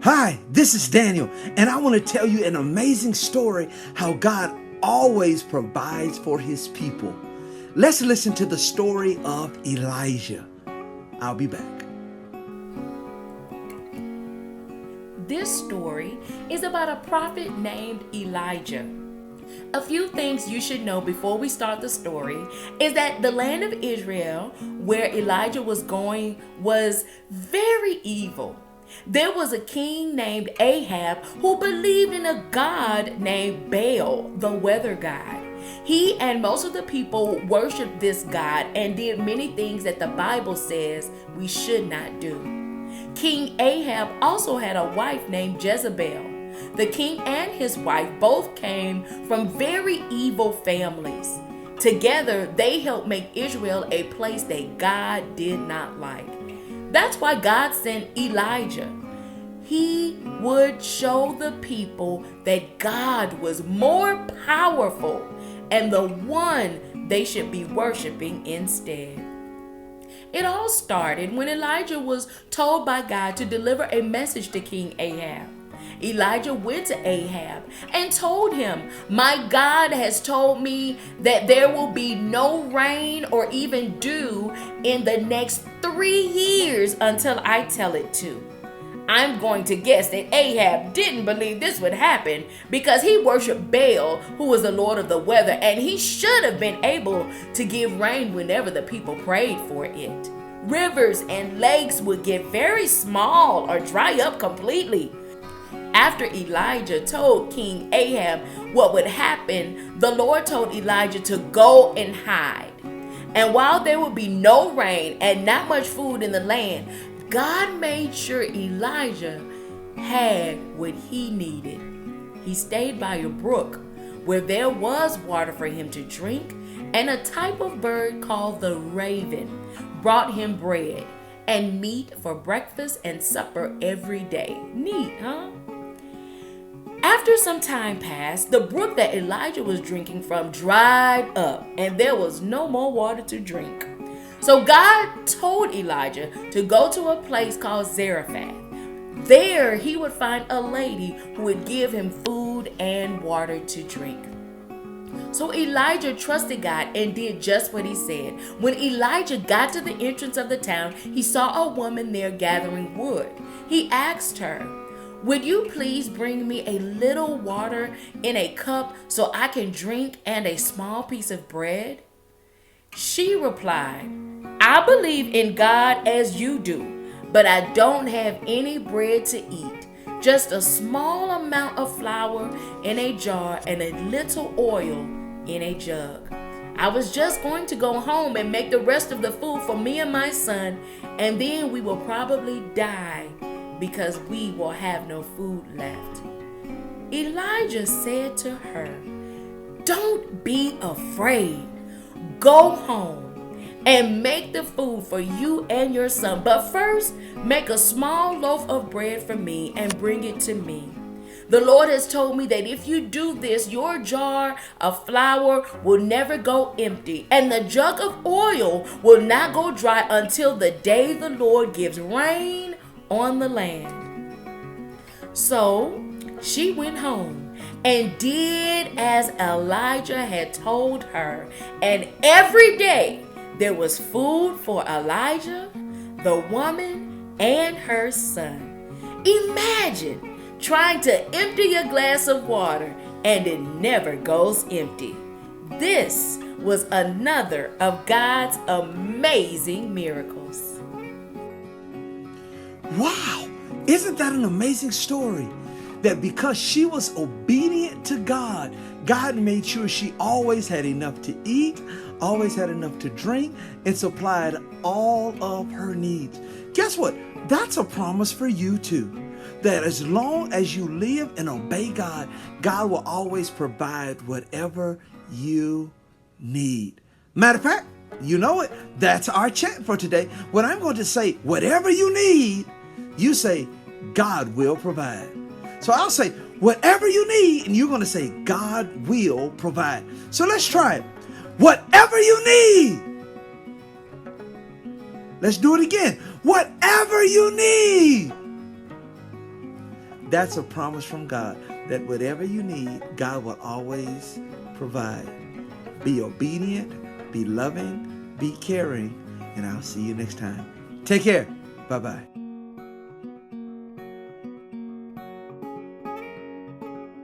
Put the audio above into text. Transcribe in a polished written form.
Hi, this is Daniel, and I want to tell you an amazing story how God always provides for his people. Let's listen to the story of Elijah. I'll be back. This story is about a prophet named Elijah. A few things you should know before we start the story is that the land of Israel, where Elijah was going, was very evil. There was a king named Ahab who believed in a god named Baal, the weather god. He and most of the people worshiped this god and did many things that the Bible says we should not do. King Ahab also had a wife named Jezebel. The king and his wife both came from very evil families. Together, they helped make Israel a place that God did not like. That's why God sent Elijah. He would show the people that God was more powerful and the one they should be worshiping instead. It all started when Elijah was told by God to deliver a message to King Ahab. Elijah went to Ahab and told him, "My God has told me that there will be no rain or even dew in the next 3 years until I tell it to." I'm going to guess that Ahab didn't believe this would happen because he worshiped Baal, who was the lord of the weather, and he should have been able to give rain whenever the people prayed for it. Rivers and lakes would get very small or dry up completely. After Elijah told King Ahab what would happen, the Lord told Elijah to go and hide. And while there would be no rain and not much food in the land, God made sure Elijah had what he needed. He stayed by a brook where there was water for him to drink, and a type of bird called the raven brought him bread and meat for breakfast and supper every day. Neat, huh? After some time passed, the brook that Elijah was drinking from dried up, and there was no more water to drink. So God told Elijah to go to a place called Zarephath. There he would find a lady who would give him food and water to drink. So Elijah trusted God and did just what he said. When Elijah got to the entrance of the town, he saw a woman there gathering wood. He asked her, "Would you please bring me a little water in a cup so I can drink and a small piece of bread?" She replied, "I believe in God as you do, but I don't have any bread to eat, just a small amount of flour in a jar and a little oil in a jug. I was just going to go home and make the rest of the food for me and my son, and then we will probably die because we will have no food left." Elijah said to her, "Don't be afraid. Go home and make the food for you and your son. But first, make a small loaf of bread for me and bring it to me. The Lord has told me that if you do this, your jar of flour will never go empty, and the jug of oil will not go dry until the day the Lord gives rain on the land." So she went home and did as Elijah had told her, and every day there was food for Elijah, the woman, and her son. Imagine trying to empty a glass of water and it never goes empty. This was another of God's amazing miracles. Wow! Isn't that an amazing story? That because she was obedient to God, God made sure she always had enough to eat, always had enough to drink, and supplied all of her needs. Guess what? That's a promise for you too. That as long as you live and obey God, God will always provide whatever you need. Matter of fact, you know it. That's our chant for today. When I'm going to say, whatever you need, you say, God will provide. So I'll say, whatever you need, and you're going to say, God will provide. So let's try it. Whatever you need. Let's do it again. Whatever you need. That's a promise from God that whatever you need, God will always provide. Be obedient, be loving, be caring, and I'll see you next time. Take care. Bye-bye.